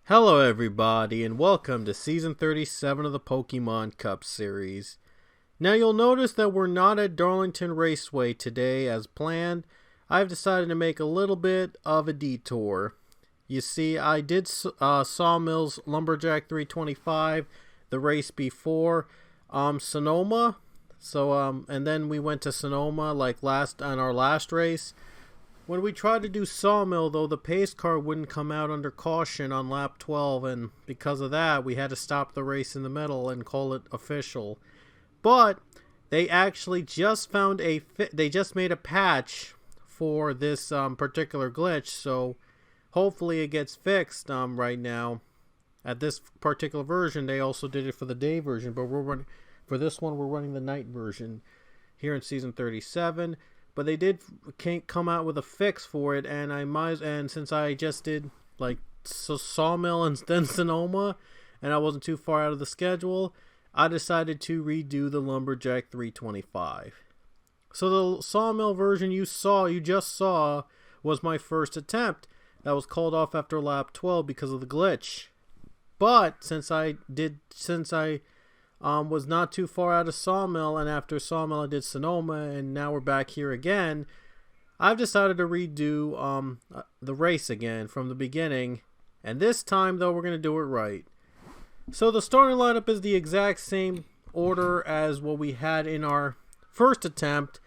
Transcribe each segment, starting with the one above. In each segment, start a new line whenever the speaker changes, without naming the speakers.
Hello everybody and welcome to Season 37 of the Pokemon Cup series. Now you'll notice that we're not at Darlington Raceway today as planned. I've decided to make a little bit of a detour. You see, I did Sawmill's Lumberjack 325, the race before Sonoma. And then we went to Sonoma on our last race. When we tried to do Sawmill, though, the pace car wouldn't come out under caution on lap 12, and because of that, we had to stop the race in the middle and call it official. But they actually just they just made a patch for this particular glitch, so hopefully it gets fixed right now. At this particular version, they also did it for the day version, but for this one, we're running the night version here in Season 37. But they can't come out with a fix for it, and since I just did Sawmill and then Sonoma, and I wasn't too far out of the schedule, I decided to redo the Lumberjack 325. So the Sawmill version you just saw, was my first attempt. That was called off after lap 12 because of the glitch. But since I was not too far out of Sawmill, and after Sawmill I did Sonoma, and now we're back here again, I've decided to redo the race again from the beginning, and this time though we're going to do it right. So the starting lineup is the exact same order as what we had in our first attempt.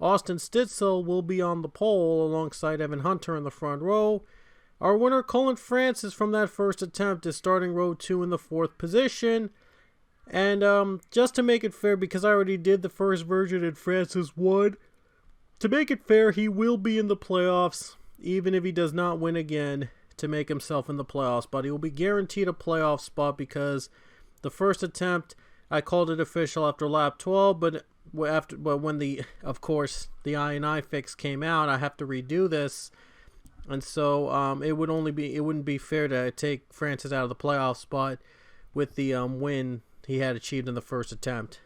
Austin Stitzel will be on the pole alongside Evan Hunter in the front row. Our winner Colin Francis from that first attempt is starting row 2 in the 4th position. And just to make it fair, because I already did the first version and Francis won, to make it fair, he will be in the playoffs, even if he does not win again to make himself in the playoffs. But he will be guaranteed a playoff spot because the first attempt, I called it official after lap 12, but when the I&I fix came out, I have to redo this. And so it wouldn't be fair to take Francis out of the playoff spot with the win he had achieved in the first attempt.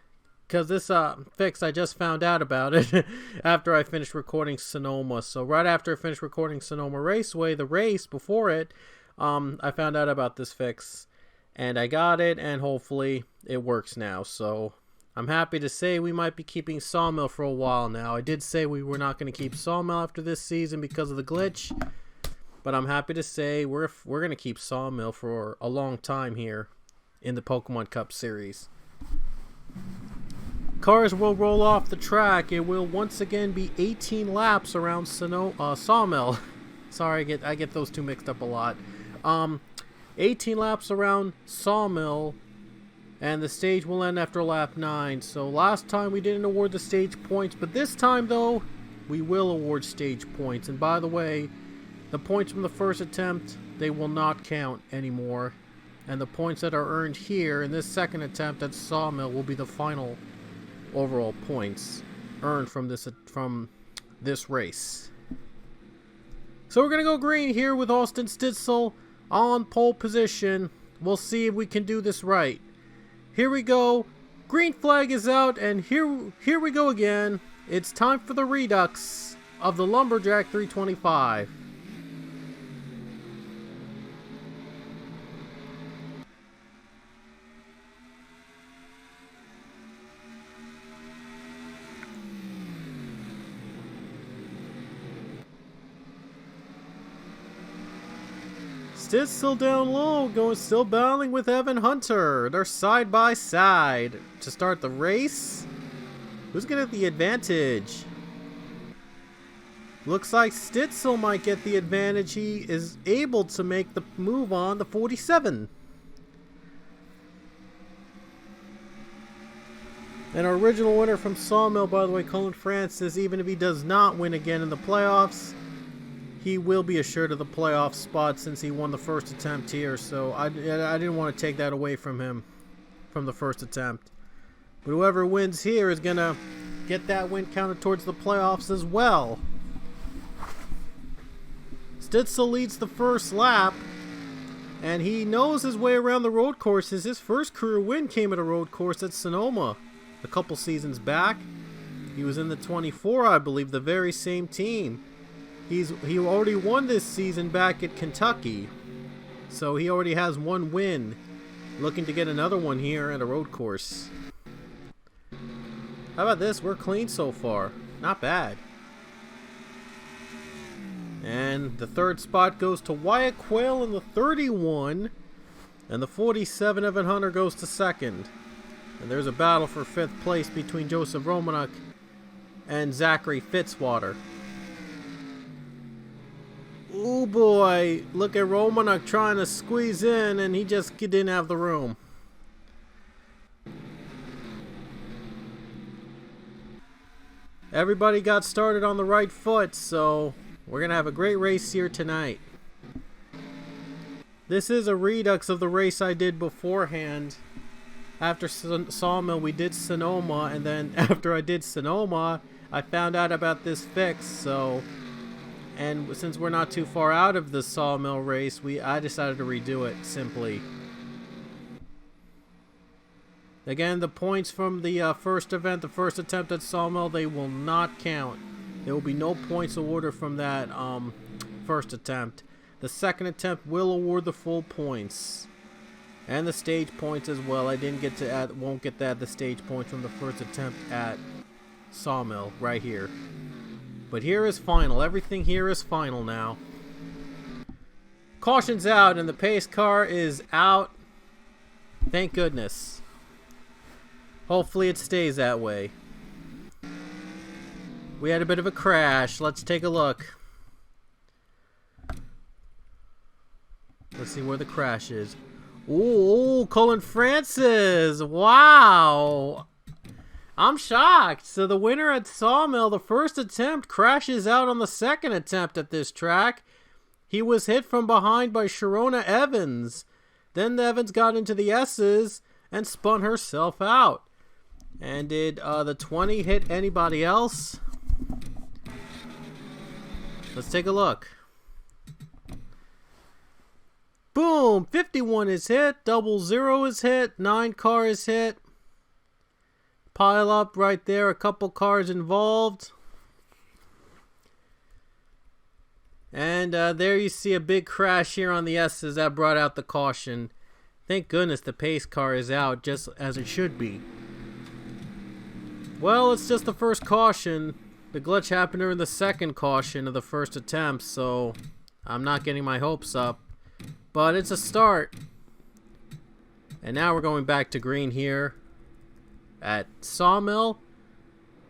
Because this fix, I just found out about it after I finished recording Sonoma. So right after I finished recording Sonoma Raceway, the race before it, I found out about this fix. And I got it, and hopefully it works now. So I'm happy to say we might be keeping Sawmill for a while now. I did say we were not going to keep Sawmill after this season because of the glitch. But I'm happy to say we're going to keep Sawmill for a long time here in the Pokemon Cup series. Cars will roll off the track. It will once again be 18 laps around Sawmill. Sorry, I get those two mixed up a lot. 18 laps around Sawmill, and the stage will end after lap 9. So last time we didn't award the stage points, but this time though, we will award stage points. And by the way, the points from the first attempt, they will not count anymore. And the points that are earned here in this second attempt at Sawmill will be the final overall points earned from this race. So we're going to go green here with Austin Stitzel on pole position. We'll see if we can do this right. Here we go. Green flag is out, and here we go again. It's time for the redux of the Lumberjack 325. Stitzel down low, still battling with Evan Hunter. They're side by side to start the race. Who's gonna get the advantage? Looks like Stitzel might get the advantage. He is able to make the move on the 47. And our original winner from Sawmill, by the way, Colin Francis, even if he does not win again in the playoffs, he will be assured of the playoff spot since he won the first attempt here. So I didn't want to take that away from him from the first attempt. But whoever wins here is going to get that win counted towards the playoffs as well. Stitzel leads the first lap, and he knows his way around the road courses. His first career win came at a road course at Sonoma a couple seasons back. He was in the 24, I believe, the very same team. He already won this season back at Kentucky. So he already has one win. Looking to get another one here at a road course. How about this? We're clean so far. Not bad. And the third spot goes to Wyatt Quayle in the 31. And the 47, Evan Hunter, goes to second. And there's a battle for 5th place between Joseph Romanuk and Zachary Fitzwater. Oh boy, look at Romanuk trying to squeeze in, and he just didn't have the room. Everybody got started on the right foot, so we're going to have a great race here tonight. This is a redux of the race I did beforehand. After Sawmill, we did Sonoma, and then after I did Sonoma, I found out about this fix, so... And since we're not too far out of the Sawmill race, I decided to redo it, simply. Again, the points from the first event, the first attempt at Sawmill, they will not count. There will be no points awarded from that first attempt. The second attempt will award the full points. And the stage points as well. I didn't get to add, won't get to add the stage points from the first attempt at Sawmill, right here. But here is final. Everything here is final now. Caution's out and the pace car is out. Thank goodness. Hopefully it stays that way. We had a bit of a crash. Let's take a look. Let's see where the crash is. Ooh, Colin Francis. Wow. I'm shocked. So the winner at Sawmill, the first attempt, crashes out on the second attempt at this track. He was hit from behind by Sharona Evans. Then the Evans got into the S's and spun herself out. And did the 20 hit anybody else? Let's take a look. Boom! 51 is hit. 00 is hit. 9 car is hit. Pile up right there. A couple cars involved. And there you see a big crash here on the S's that brought out the caution. Thank goodness the pace car is out, just as it should be. Well, it's just the first caution. The glitch happened during the second caution of the first attempt, so I'm not getting my hopes up. But it's a start. And now we're going back to green here at Sawmill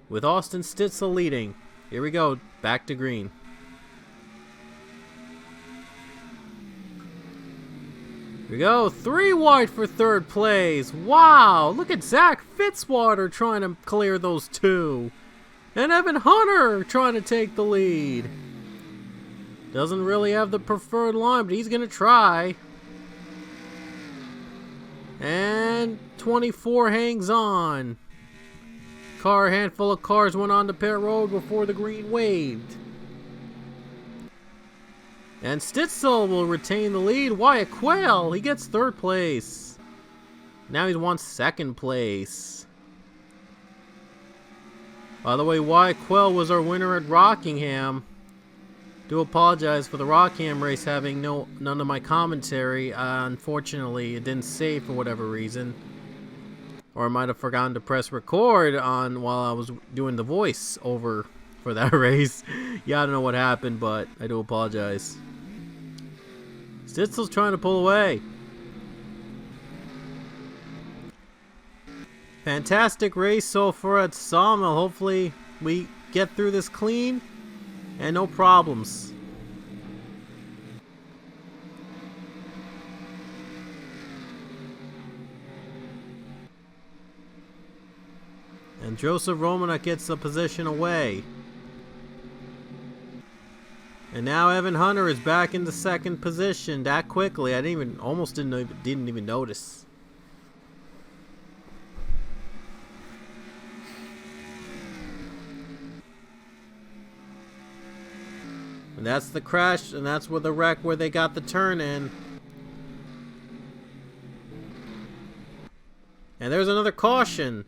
with Austin Stitzel leading. Here we go, back to green. Here we go, 3 wide for third place. Wow, look at Zach Fitzwater trying to clear those 2. And Evan Hunter trying to take the lead. Doesn't really have the preferred line, but he's going to try. And 24 hangs on. Handful of cars went on to pit road before the green waved. And Stitzel will retain the lead. Wyatt Quayle, he gets third place. Now he's won second place. By the way, Wyatt Quayle was our winner at Rockingham. Do apologize for the Rockingham race having none of my commentary. Unfortunately, it didn't save for whatever reason. Or I might have forgotten to press record while I was doing the voice over for that race. Yeah, I don't know what happened, but I do apologize. Stitzel's trying to pull away. Fantastic race so far at Sawmill. Hopefully we get through this clean and no problems. And Joseph Romanuk gets the position away. And now Evan Hunter is back in the second position that quickly. I didn't even notice. And that's the crash, and that's where the wreck where they got the turn in. And there's another caution.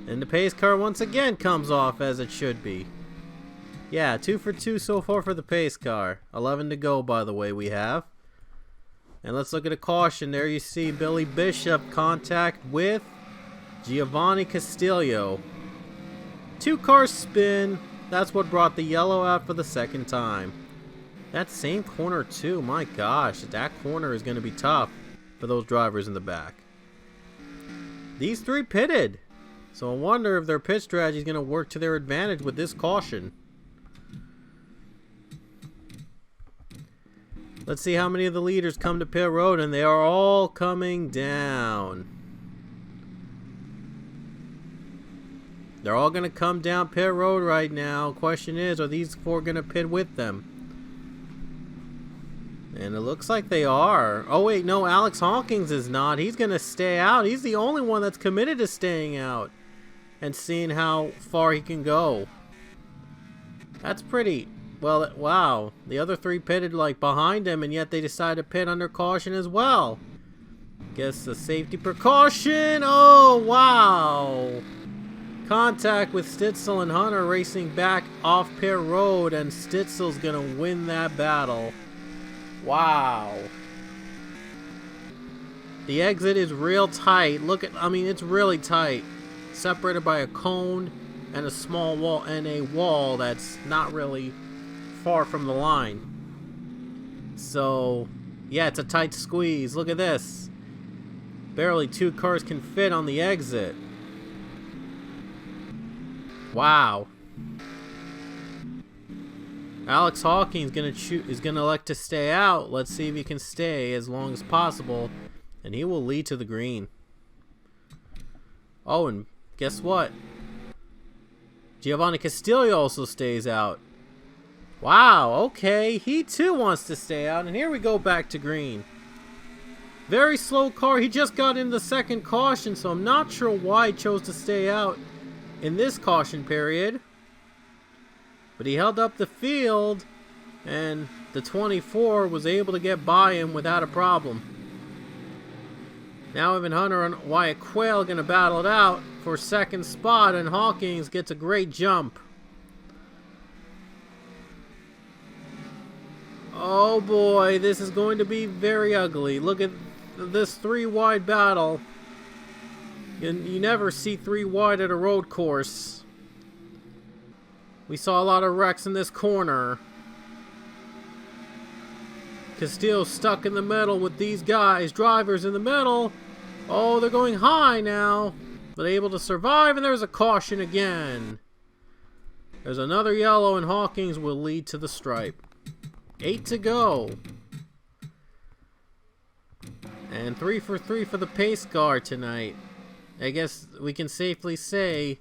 And the pace car once again comes off as it should be. Yeah, 2 for 2 so far for the pace car. 11 to go, by the way, we have. And let's look at a caution. There you see Billy Bishop contact with Giovanni Castillo. 2 cars spin. That's what brought the yellow out for the second time. That same corner too. My gosh, that corner is going to be tough for those drivers in the back. These 3 pitted. So I wonder if their pit strategy is going to work to their advantage with this caution. Let's see how many of the leaders come to pit road, and they are all coming down. They're all going to come down pit road right now. Question is, are these 4 going to pit with them? And it looks like they are. Oh wait, no, Alex Hawkins is not. He's going to stay out. He's the only one that's committed to staying out and seeing how far he can go. That's pretty... Well, wow. The other 3 pitted like behind him, and yet they decided to pit under caution as well. Guess a safety precaution. Oh, wow. Contact with Stitzel and Hunter racing back off pit road, and Stitzel's going to win that battle. Wow. The exit is real tight. Look at, I mean, it's really tight. Separated by a cone and a small wall, and a wall that's not really far from the line. So, yeah, it's a tight squeeze. Look at this. Barely 2 cars can fit on the exit. Wow. Alex Hawkins is gonna elect to stay out. Let's see if he can stay as long as possible, and he will lead to the green. Oh, and guess what? Giovanni Castillo also stays out. Wow, okay, he too wants to stay out, and here we go back to green. Very slow car. He just got in the second caution, so I'm not sure why he chose to stay out in this caution period. But he held up the field, and the 24 was able to get by him without a problem. Now Evan Hunter and Wyatt Quayle going to battle it out for second spot, and Hawkins gets a great jump. Oh boy, this is going to be very ugly. Look at this 3 wide battle. You never see 3 wide at a road course. We saw a lot of wrecks in this corner. Castillo stuck in the middle with these guys. Drivers in the middle. Oh, they're going high now. But able to survive, and there's a caution again. There's another yellow, and Hawkins will lead to the stripe. 8 to go. And 3 for 3 for the pace car tonight. I guess we can safely say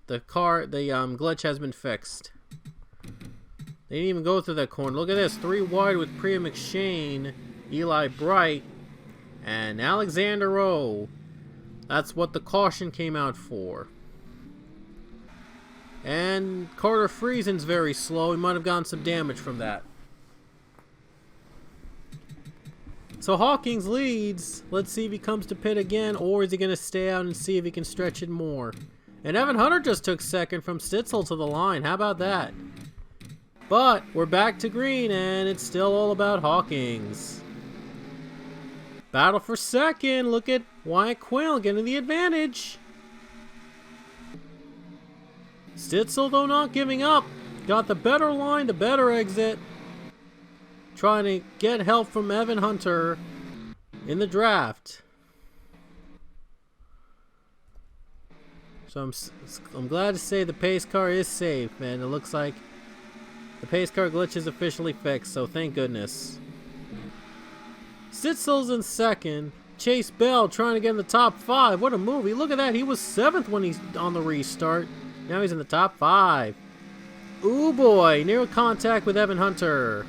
the glitch has been fixed. They didn't even go through that corner. Look at this. 3 wide with Priya McShane, Eli Bright, and Alexander O. That's what the caution came out for. And Carter Friesen's very slow. He might have gotten some damage from that. So Hawkins leads. Let's see if he comes to pit again, or is he going to stay out and see if he can stretch it more. And Evan Hunter just took second from Stitzel to the line. How about that? But we're back to green, and it's still all about Hawkins. Battle for second. Look at Wyatt Quayle getting the advantage. Stitzel, though, not giving up. Got the better line, the better exit. Trying to get help from Evan Hunter in the draft. So I'm glad to say the pace car is safe, and it looks like the pace car glitch is officially fixed, so thank goodness. Stitzel's in second. Chase Bell trying to get in the top 5. What a movie. Look at that. He was 7th when he's on the restart. Now he's in the top 5. Ooh boy, near contact with Evan Hunter.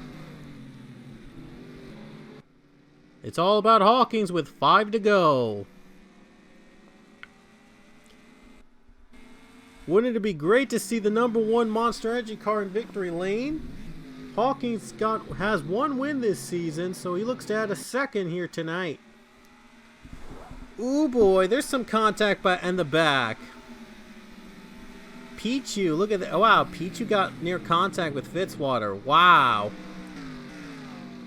It's all about Hawkins with 5 to go. Wouldn't it be great to see the #1 Monster Energy car in victory lane? Hawkins has 1 win this season, so he looks to add a second here tonight. Ooh boy, there's some contact in the back. Pichu, look at that. Oh, wow, Pichu got near contact with Fitzwater. Wow.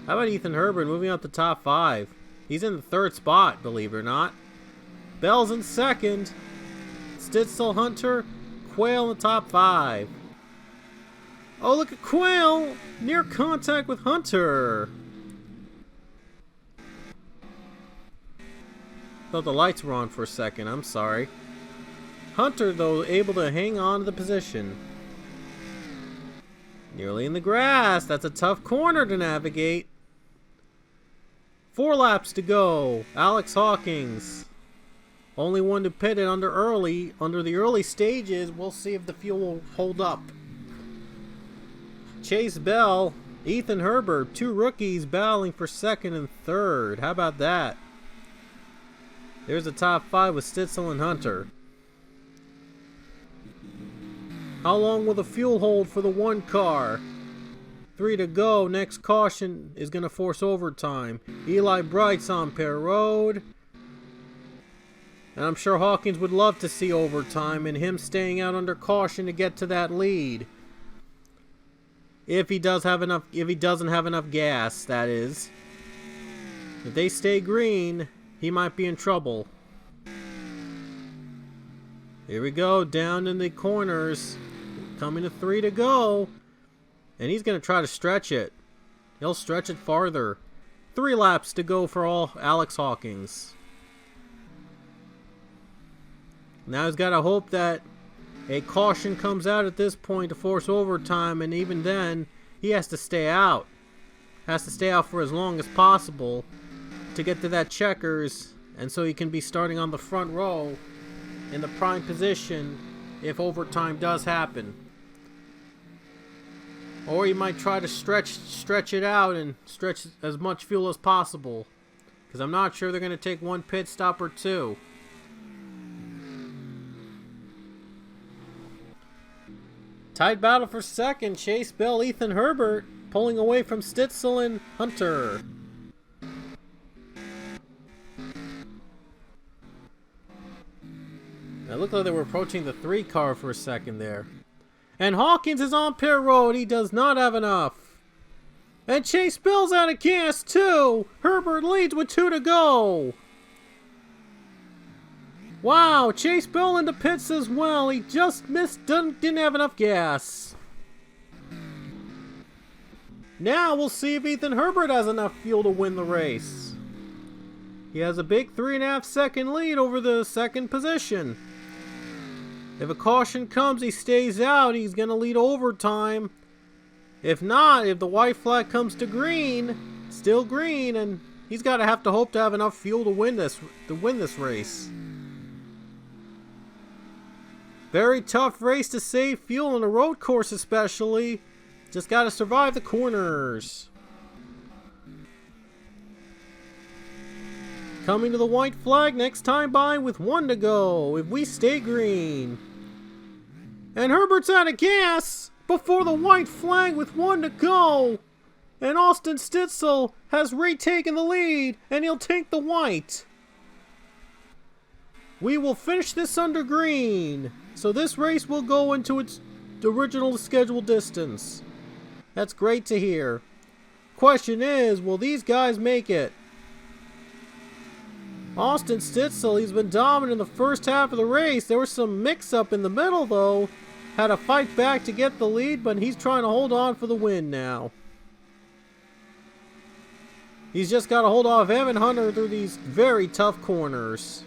How about Ethan Herbert moving up the top 5? He's in the 3rd spot, believe it or not. Bell's in 2nd. Stitzel, Hunter, Quayle in the top 5. Oh, look at Quayle! Near contact with Hunter. Thought the lights were on for a second, I'm sorry. Hunter, though, able to hang on to the position. Nearly in the grass. That's a tough corner to navigate. 4 laps to go. Alex Hawkins. Only one to pit it under the early stages. We'll see if the fuel will hold up. Chase Bell, Ethan Herbert, 2 rookies battling for 2nd and 3rd. How about that? There's the top 5 with Stitzel and Hunter. How long will the fuel hold for the 1 car? 3 to go. Next caution is going to force overtime. Eli Bright's on pit road. And I'm sure Hawkins would love to see overtime and him staying out under caution to get to that lead. If he doesn't have enough gas, that is. If they stay green, he might be in trouble. Here we go, down in the corners. Coming to 3 to go. And he's going to try to stretch it. He'll stretch it farther. 3 laps to go for all Alex Hawkins. Now he's got to hope that a caution comes out at this point to force overtime, and even then, he has to stay out. Has to stay out for as long as possible to get to that checkers, and so he can be starting on the front row in the prime position if overtime does happen. Or he might try to stretch it out and stretch as much fuel as possible, because I'm not sure they're going to take 1 pit stop or 2. Tight battle for 2nd. Chase Bell, Ethan Herbert pulling away from Stitzel and Hunter. It looked like they were approaching the 3 car for a second there. And Hawkins is on pit road. He does not have enough. And Chase Bell's out of gas too. Herbert leads with 2 to go. Wow, Chase Bell into pits as well. He just didn't have enough gas. Now we'll see if Ethan Herbert has enough fuel to win the race. He has a big 3.5 second lead over the 2nd position. If a caution comes, he stays out. He's going to lead overtime. If not, if the white flag comes to green, still green, and he's got to hope to have enough fuel to win this race. Very tough race to save fuel on a road course, especially. Just got to survive the corners. Coming to the white flag next time by with 1 to go if we stay green. And Herbert's out of gas before the white flag with 1 to go. And Austin Stitzel has retaken the lead, and he'll take the white. We will finish this under green. So this race will go into its original scheduled distance. That's great to hear. Question is, will these guys make it? Austin Stitzel, he's been dominant in the first half of the race. There was some mix-up in the middle, though. Had to fight back to get the lead, but he's trying to hold on for the win now. He's just got to hold off Evan Hunter through these very tough corners.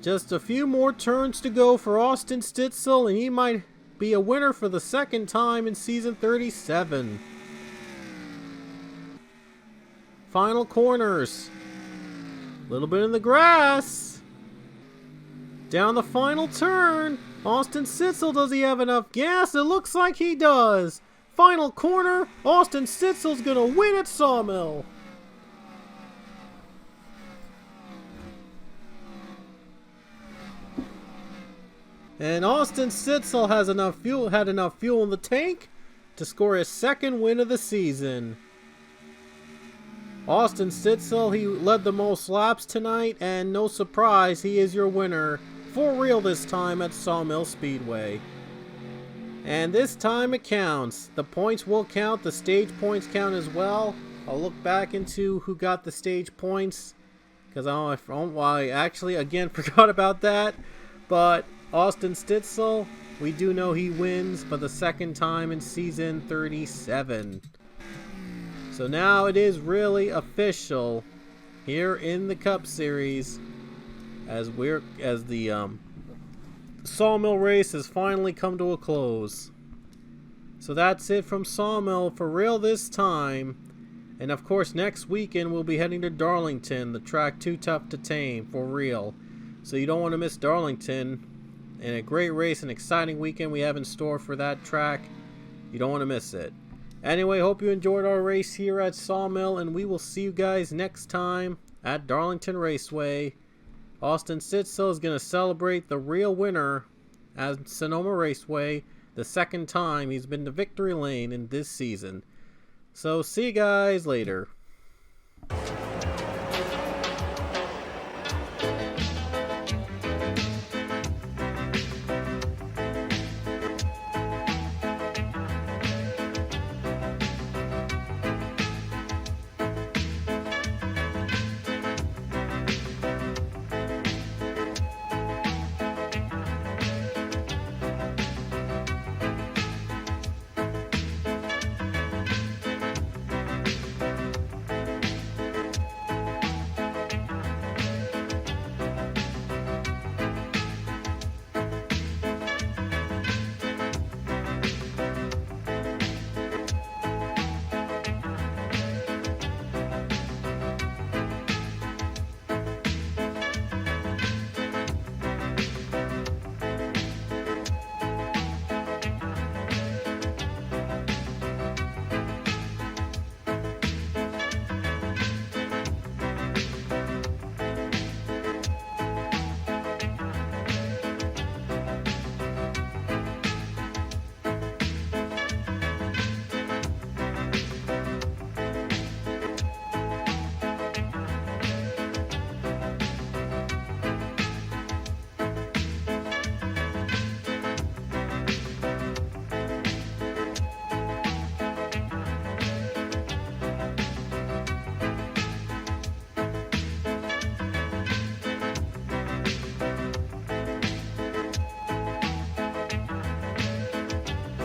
Just a few more turns to go for Austin Stitzel, and he might be a winner for the 2nd time in season 37. Final corners. A little bit in the grass. Down the final turn. Austin Stitzel, does he have enough gas? It looks like he does. Final corner. Austin Stitzel's going to win at Sawmill. And Austin Stitzel had enough fuel in the tank to score his 2nd win of the season. Austin Stitzel, he led the most laps tonight, and no surprise, he is your winner for real this time at Sawmill Speedway. And this time it counts. The points will count. The stage points count as well. I'll look back into who got the stage points, because I actually again forgot about that. But Austin Stitzel, we do know he wins for the second time in season 37. So now it is really official here in the Cup Series, as the Sawmill race has finally come to a close. So that's it from Sawmill for real this time. And of course next weekend we'll be heading to Darlington, the track Too Tough to Tame, for real. So you don't want to miss Darlington. And a great race, an exciting weekend we have in store for that track. You don't want to miss it. Anyway, hope you enjoyed our race here at Sawmill, and we will see you guys next time at Darlington Raceway. Austin Stitzel is going to celebrate the real winner at Sonoma Raceway, the second time he's been to victory lane in this season. So see you guys later.